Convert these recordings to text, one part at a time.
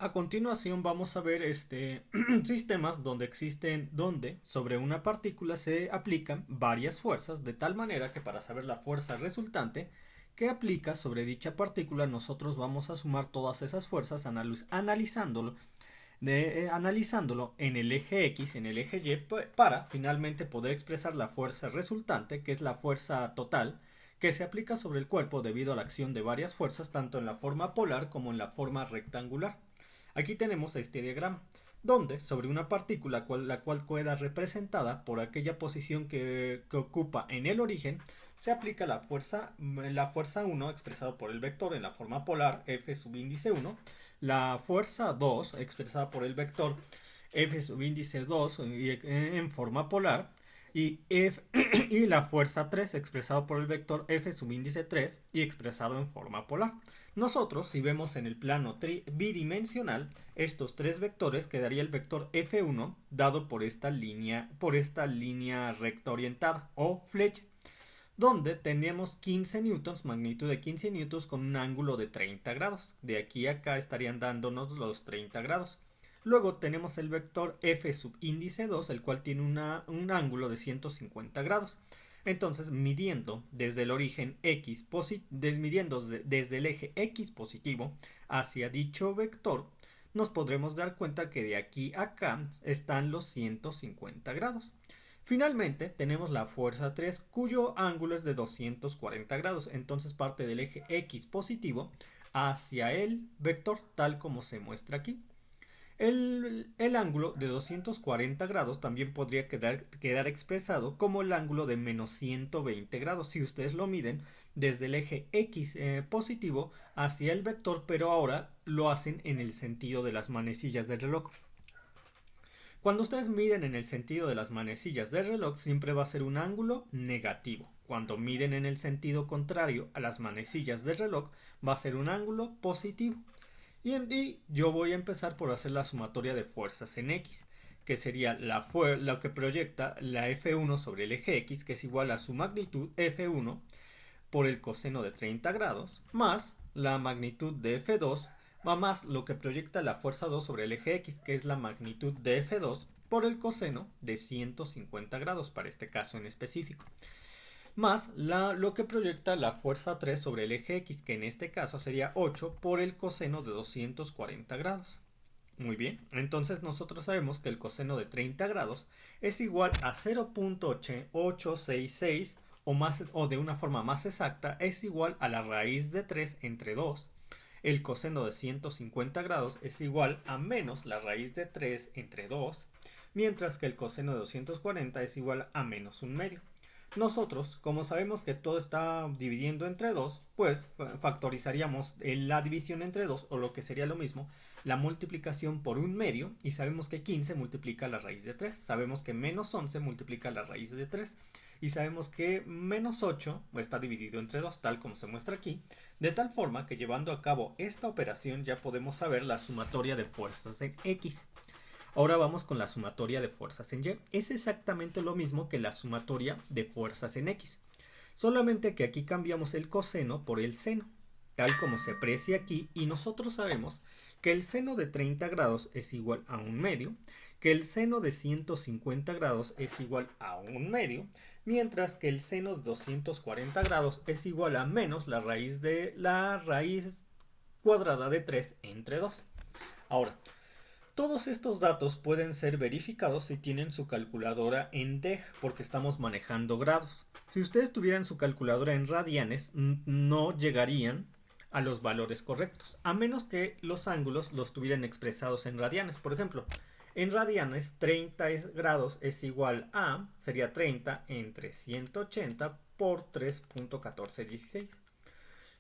A continuación vamos a ver sistemas donde sobre una partícula se aplican varias fuerzas de tal manera que para saber la fuerza resultante que aplica sobre dicha partícula nosotros vamos a sumar todas esas fuerzas analizándolo en el eje X, en el eje Y para finalmente poder expresar la fuerza resultante que es la fuerza total que se aplica sobre el cuerpo debido a la acción de varias fuerzas tanto en la forma polar como en la forma rectangular. Aquí tenemos este diagrama, donde sobre una partícula la cual queda representada por aquella posición que ocupa en el origen, se aplica la fuerza 1 expresada por el vector en la forma polar F subíndice 1, la fuerza 2 expresada por el vector F subíndice 2 en forma polar, y la fuerza 3 expresado por el vector F subíndice 3 y expresado en forma polar. Nosotros, si vemos en el plano bidimensional, estos tres vectores quedaría el vector F1 dado por esta línea recta orientada o flecha, donde tenemos 15 newtons, magnitud de 15 newtons con un ángulo de 30 grados. De aquí a acá estarían dándonos los 30 grados. Luego tenemos el vector F subíndice 2, el cual tiene un ángulo de 150 grados. Entonces, midiendo desde el origen X, midiendo desde el eje X positivo hacia dicho vector, nos podremos dar cuenta que de aquí a acá están los 150 grados. Finalmente, tenemos la fuerza 3, cuyo ángulo es de 240 grados. Entonces, parte del eje X positivo hacia el vector, tal como se muestra aquí. El ángulo de 240 grados también podría quedar expresado como el ángulo de menos 120 grados si ustedes lo miden desde el eje X positivo hacia el vector, pero ahora lo hacen en el sentido de las manecillas del reloj. Cuando ustedes miden en el sentido de las manecillas del reloj siempre va a ser un ángulo negativo. Cuando miden en el sentido contrario a las manecillas del reloj va a ser un ángulo positivo. Y yo voy a empezar por hacer la sumatoria de fuerzas en X, que sería lo que proyecta la F1 sobre el eje X, que es igual a su magnitud F1 por el coseno de 30 grados, más la magnitud de F2, más lo que proyecta la fuerza 2 sobre el eje X, que es la magnitud de F2 por el coseno de 150 grados, para este caso en específico, más lo que proyecta la fuerza 3 sobre el eje X, que en este caso sería 8 por el coseno de 240 grados. Muy bien, entonces nosotros sabemos que el coseno de 30 grados es igual a 0.866 o de una forma más exacta es igual a la raíz de 3 entre 2. El coseno de 150 grados es igual a menos la raíz de 3 entre 2, mientras que el coseno de 240 es igual a menos un medio. Nosotros, como sabemos que todo está dividiendo entre 2, pues factorizaríamos la división entre 2 o lo que sería lo mismo, la multiplicación por un medio, y sabemos que 15 multiplica la raíz de 3, sabemos que menos 11 multiplica la raíz de 3 y sabemos que menos 8 está dividido entre 2 tal como se muestra aquí, de tal forma que llevando a cabo esta operación ya podemos saber la sumatoria de fuerzas en X. Ahora vamos con la sumatoria de fuerzas en Y. Es exactamente lo mismo que la sumatoria de fuerzas en X. Solamente que aquí cambiamos el coseno por el seno, tal como se aprecia aquí, y nosotros sabemos que el seno de 30 grados es igual a un medio, que el seno de 150 grados es igual a un medio, mientras que el seno de 240 grados es igual a menos la raíz cuadrada de 3 entre 2. Ahora, todos estos datos pueden ser verificados si tienen su calculadora en DEG porque estamos manejando grados. Si ustedes tuvieran su calculadora en radianes, no llegarían a los valores correctos, a menos que los ángulos los tuvieran expresados en radianes. Por ejemplo, en radianes 30 grados es igual a, sería 30 entre 180 por 3.1416.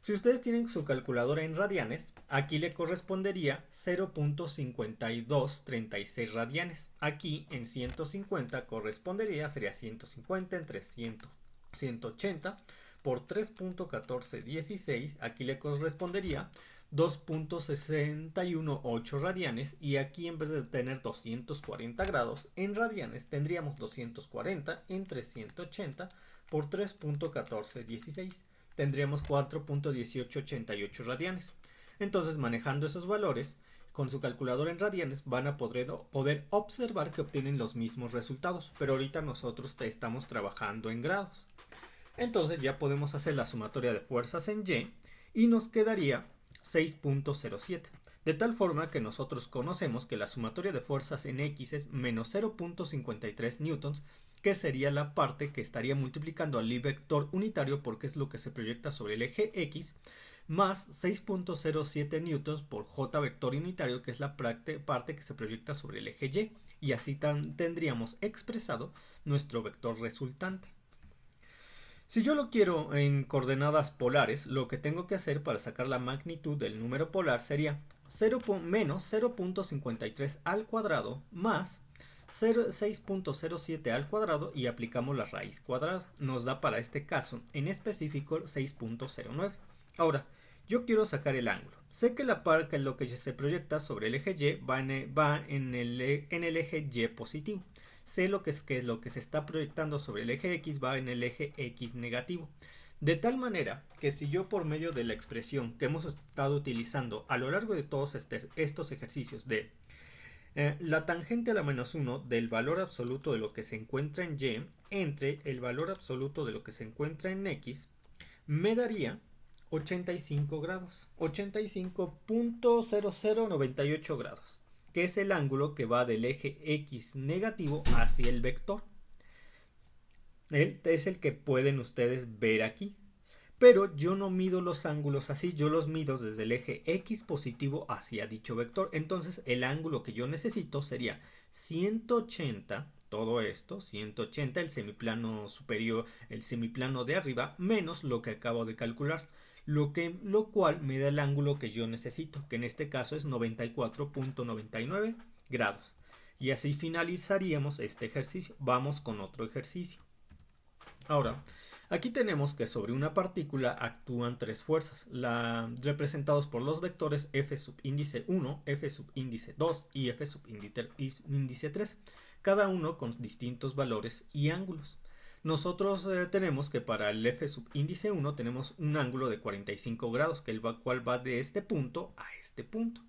Si ustedes tienen su calculadora en radianes, aquí le correspondería 0.5236 radianes. Aquí en 150 correspondería, sería 150 entre 180 por 3.1416. Aquí le correspondería 2.618 radianes, y aquí en vez de tener 240 grados en radianes tendríamos 240 entre 180 por 3.1416, tendríamos 4.1888 radianes. Entonces, manejando esos valores, con su calculadora en radianes van a poder observar que obtienen los mismos resultados, pero ahorita nosotros estamos trabajando en grados. Entonces ya podemos hacer la sumatoria de fuerzas en Y y nos quedaría 6.07. De tal forma que nosotros conocemos que la sumatoria de fuerzas en X es menos 0.53 newtons, que sería la parte que estaría multiplicando al I vector unitario porque es lo que se proyecta sobre el eje X, más 6.07 newtons por J vector unitario, que es la parte que se proyecta sobre el eje Y, y así tendríamos expresado nuestro vector resultante. Si yo lo quiero en coordenadas polares, lo que tengo que hacer para sacar la magnitud del número polar sería menos 0.53 al cuadrado más 6.07 al cuadrado y aplicamos la raíz cuadrada. Nos da para este caso en específico 6.09. Ahora, yo quiero sacar el ángulo. Sé que la par que lo que se proyecta sobre el eje Y va en el eje Y positivo. Sé lo que es lo que se está proyectando sobre el eje X va en el eje X negativo. De tal manera que si yo por medio de la expresión que hemos estado utilizando a lo largo de todos estos ejercicios de la tangente a la menos 1 del valor absoluto de lo que se encuentra en Y entre el valor absoluto de lo que se encuentra en X, me daría 85 grados, 85.0098 grados, que es el ángulo que va del eje X negativo hacia el vector. Es el que pueden ustedes ver aquí. Pero yo no mido los ángulos así, yo los mido desde el eje X positivo hacia dicho vector. Entonces el ángulo que yo necesito sería 180, todo esto, 180, el semiplano superior, el semiplano de arriba, menos lo que acabo de calcular. Lo cual me da el ángulo que yo necesito, que en este caso es 94.99 grados. Y así finalizaríamos este ejercicio. Vamos con otro ejercicio. Ahora, aquí tenemos que sobre una partícula actúan tres fuerzas, representados por los vectores F subíndice 1, F subíndice 2 y F subíndice 3, cada uno con distintos valores y ángulos. Nosotros tenemos que para el F subíndice 1 tenemos un ángulo de 45 grados, que el cual va de este punto a este punto.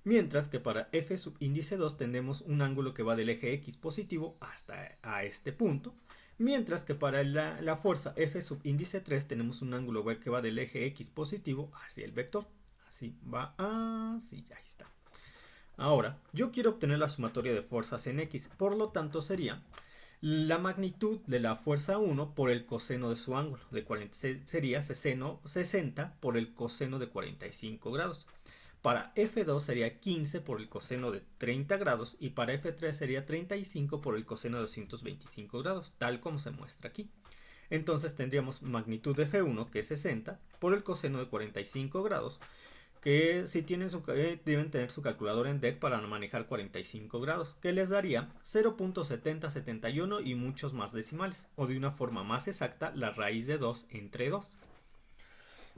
Mientras que para F subíndice 2 tenemos un ángulo que va del eje X positivo hasta a este punto. Mientras que para la fuerza F subíndice 3 tenemos un ángulo que va del eje X positivo hacia el vector. Así va, así, ahí está. Ahora, yo quiero obtener la sumatoria de fuerzas en X, por lo tanto sería la magnitud de la fuerza 1 por el coseno de su ángulo, sería 60 por el coseno de 45 grados. Para F2 sería 15 por el coseno de 30 grados y para F3 sería 35 por el coseno de 225 grados, tal como se muestra aquí. Entonces tendríamos magnitud de F1, que es 60, por el coseno de 45 grados, que si tienen deben tener su calculadora en DEC para manejar 45 grados, que les daría 0.7071 y muchos más decimales, o de una forma más exacta, la raíz de 2 entre 2.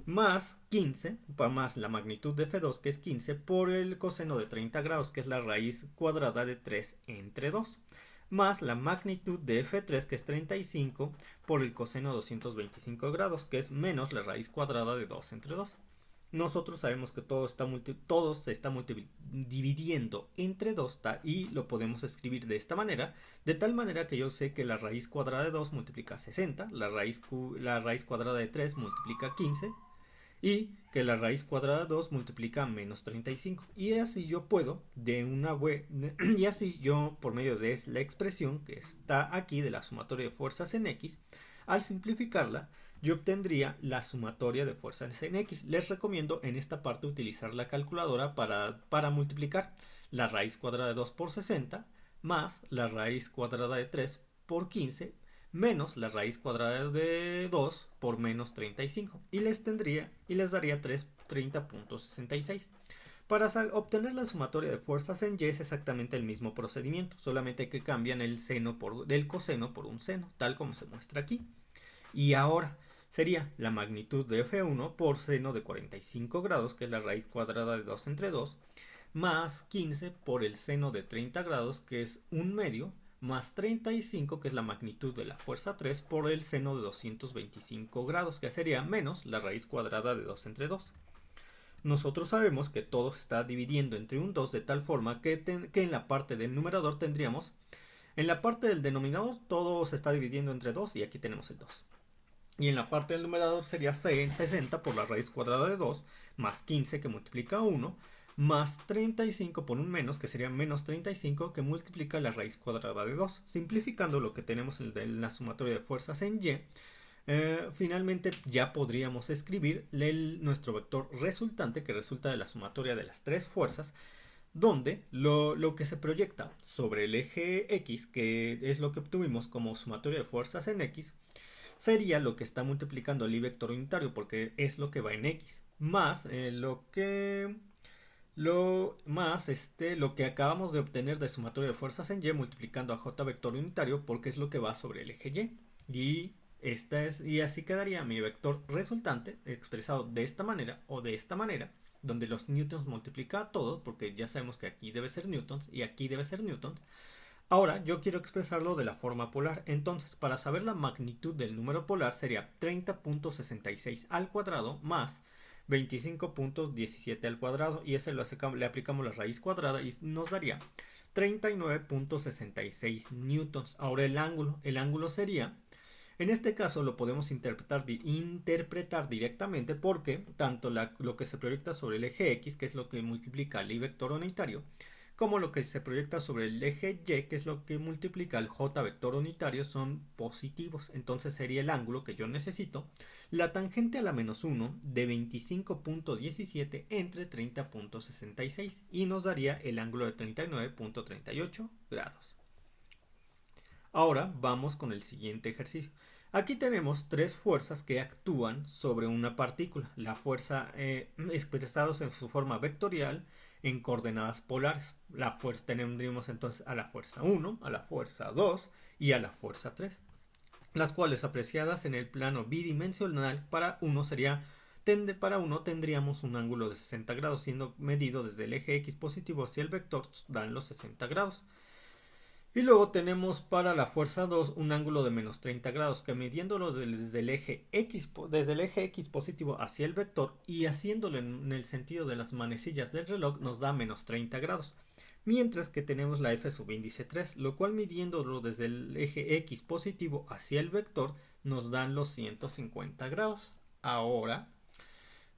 Más 15, más la magnitud de F2, que es 15, por el coseno de 30 grados, que es la raíz cuadrada de 3 entre 2, más la magnitud de F3, que es 35, por el coseno de 225 grados, que es menos la raíz cuadrada de 2 entre 2. Nosotros sabemos que todo se está dividiendo entre 2 y lo podemos escribir de esta manera, de tal manera que yo sé que la raíz cuadrada de 2 multiplica 60, la raíz cuadrada de 3 multiplica 15, y que la raíz cuadrada de 2 multiplica menos 35. Y así yo puedo, por medio de la expresión que está aquí de la sumatoria de fuerzas en X, al simplificarla, yo obtendría la sumatoria de fuerzas en X. Les recomiendo en esta parte utilizar la calculadora para multiplicar la raíz cuadrada de 2 por 60, más la raíz cuadrada de 3 por 15, menos la raíz cuadrada de 2 por menos 35 y les daría 30.66. Para obtener la sumatoria de fuerzas en Y es exactamente el mismo procedimiento, solamente que cambian el seno del coseno por un seno, tal como se muestra aquí. Y ahora sería la magnitud de F1 por seno de 45 grados, que es la raíz cuadrada de 2 entre 2, más 15 por el seno de 30 grados, que es un medio, más 35, que es la magnitud de la fuerza 3, por el seno de 225 grados, que sería menos la raíz cuadrada de 2 entre 2. nosotros sabemos que todo se está dividiendo entre un 2 de tal forma que en la parte del numerador tendríamos, en la parte del denominador todo se está dividiendo entre 2 y aquí tenemos el 2. Y en la parte del numerador sería 60 por la raíz cuadrada de 2 más 15 que multiplica 1 más 35 por un menos, que sería menos 35 que multiplica la raíz cuadrada de 2. Simplificando lo que tenemos en la sumatoria de fuerzas en Y, finalmente ya podríamos escribir nuestro vector resultante, que resulta de la sumatoria de las tres fuerzas, donde lo que se proyecta sobre el eje X, que es lo que obtuvimos como sumatoria de fuerzas en X, sería lo que está multiplicando el I vector unitario, porque es lo que va en X, más lo que acabamos de obtener de sumatoria de fuerzas en Y multiplicando a J vector unitario, porque es lo que va sobre el eje Y. Y así quedaría mi vector resultante expresado de esta manera o de esta manera, donde los newtons multiplica a todos, porque ya sabemos que aquí debe ser newtons y aquí debe ser newtons. Ahora yo quiero expresarlo de la forma polar, entonces para saber la magnitud del número polar sería 30.66 al cuadrado más 25.17 al cuadrado, y ese le aplicamos la raíz cuadrada y nos daría 39.66 newtons. Ahora el ángulo sería, en este caso lo podemos interpretar directamente, porque tanto lo que se proyecta sobre el eje X, que es lo que multiplica el I vector unitario, como lo que se proyecta sobre el eje Y, que es lo que multiplica el J vector unitario, son positivos. Entonces sería el ángulo que yo necesito, la tangente a la menos 1 de 25.17 entre 30.66, y nos daría el ángulo de 39.38 grados. Ahora vamos con el siguiente ejercicio. Aquí tenemos tres fuerzas que actúan sobre una partícula. La fuerza expresados en su forma vectorial en coordenadas polares. Tendríamos entonces a la fuerza 1, a la fuerza 2 y a la fuerza 3. Las cuales apreciadas en el plano bidimensional para uno tendríamos un ángulo de 60 grados, siendo medido desde el eje X positivo hacia el vector, dan los 60 grados. Y luego tenemos para la fuerza 2 un ángulo de menos 30 grados, que midiéndolo desde el eje X positivo hacia el vector y haciéndolo en el sentido de las manecillas del reloj nos da menos 30 grados. Mientras que tenemos la F subíndice 3, lo cual midiéndolo desde el eje X positivo hacia el vector nos dan los 150 grados. Ahora,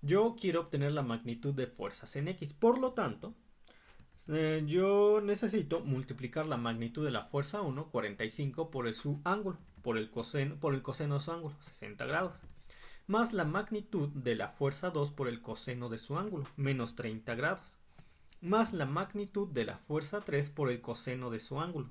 yo quiero obtener la magnitud de fuerzas en X, por lo tanto, yo necesito multiplicar la magnitud de la fuerza 1, 45, por su ángulo, por el coseno de su ángulo, 60 grados, más la magnitud de la fuerza 2 por el coseno de su ángulo, menos 30 grados, más la magnitud de la fuerza 3 por el coseno de su ángulo,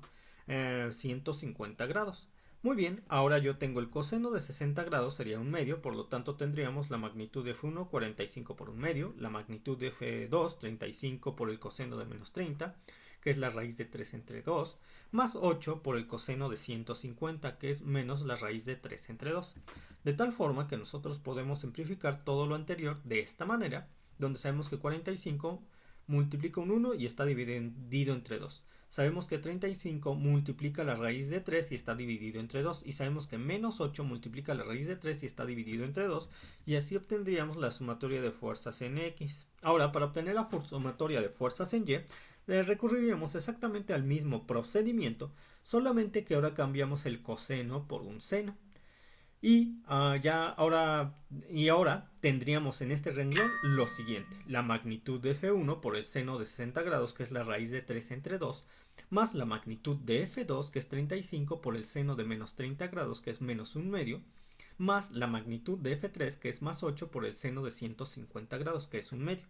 150 grados. Muy bien, ahora yo tengo el coseno de 60 grados, sería un medio, por lo tanto tendríamos la magnitud de F1, 45 por un medio, la magnitud de F2, 35 por el coseno de menos 30, que es la raíz de 3 entre 2, más 8 por el coseno de 150, que es menos la raíz de 3 entre 2. De tal forma que nosotros podemos simplificar todo lo anterior de esta manera, donde sabemos que 45 multiplica un 1 y está dividido entre 2. Sabemos que 35 multiplica la raíz de 3 y está dividido entre 2. Y sabemos que menos 8 multiplica la raíz de 3 y está dividido entre 2. Y así obtendríamos la sumatoria de fuerzas en X. Ahora, para obtener la sumatoria de fuerzas en Y, recurriríamos exactamente al mismo procedimiento, solamente que ahora cambiamos el coseno por un seno. Y ahora tendríamos en este renglón lo siguiente: la magnitud de F1 por el seno de 60 grados, que es la raíz de 3 entre 2, más la magnitud de F2, que es 35, por el seno de menos 30 grados, que es menos un medio, más la magnitud de F3, que es más 8, por el seno de 150 grados, que es un medio.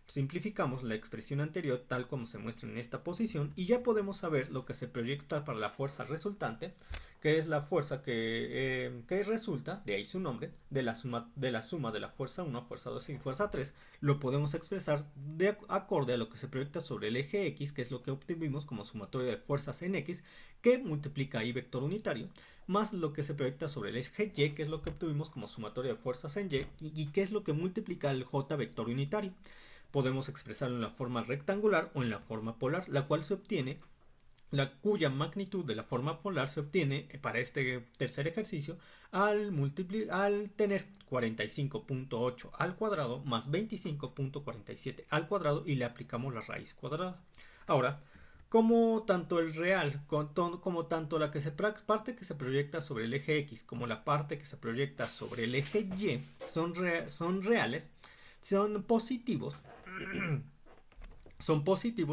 Simplificamos la expresión anterior tal como se muestra en esta posición y ya podemos saber lo que se proyecta para la fuerza resultante, que es la fuerza que resulta, de ahí su nombre, de la suma de la fuerza 1, fuerza 2 y fuerza 3. Lo podemos expresar de acorde a lo que se proyecta sobre el eje X, que es lo que obtuvimos como sumatoria de fuerzas en X, que multiplica I vector unitario, más lo que se proyecta sobre el eje Y, que es lo que obtuvimos como sumatoria de fuerzas en y que es lo que multiplica el J vector unitario. Podemos expresarlo en la forma rectangular o en la forma polar, la cual se obtiene cuya magnitud de la forma polar se obtiene para este tercer ejercicio al tener 45.8 al cuadrado más 25.47 al cuadrado y le aplicamos la raíz cuadrada. Ahora, como tanto el real, como tanto la parte que se proyecta sobre el eje X como la parte que se proyecta sobre el eje Y son reales, son positivos,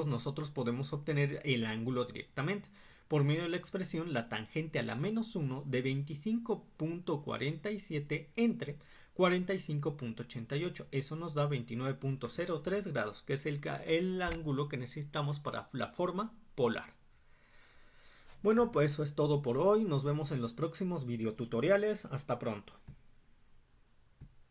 nosotros podemos obtener el ángulo directamente por medio de la expresión la tangente a la menos 1 de 25.47 entre 45.88. Eso nos da 29.03 grados, que es el ángulo que necesitamos para la forma polar. Bueno, pues eso es todo por hoy. Nos vemos en los próximos videotutoriales. Hasta pronto.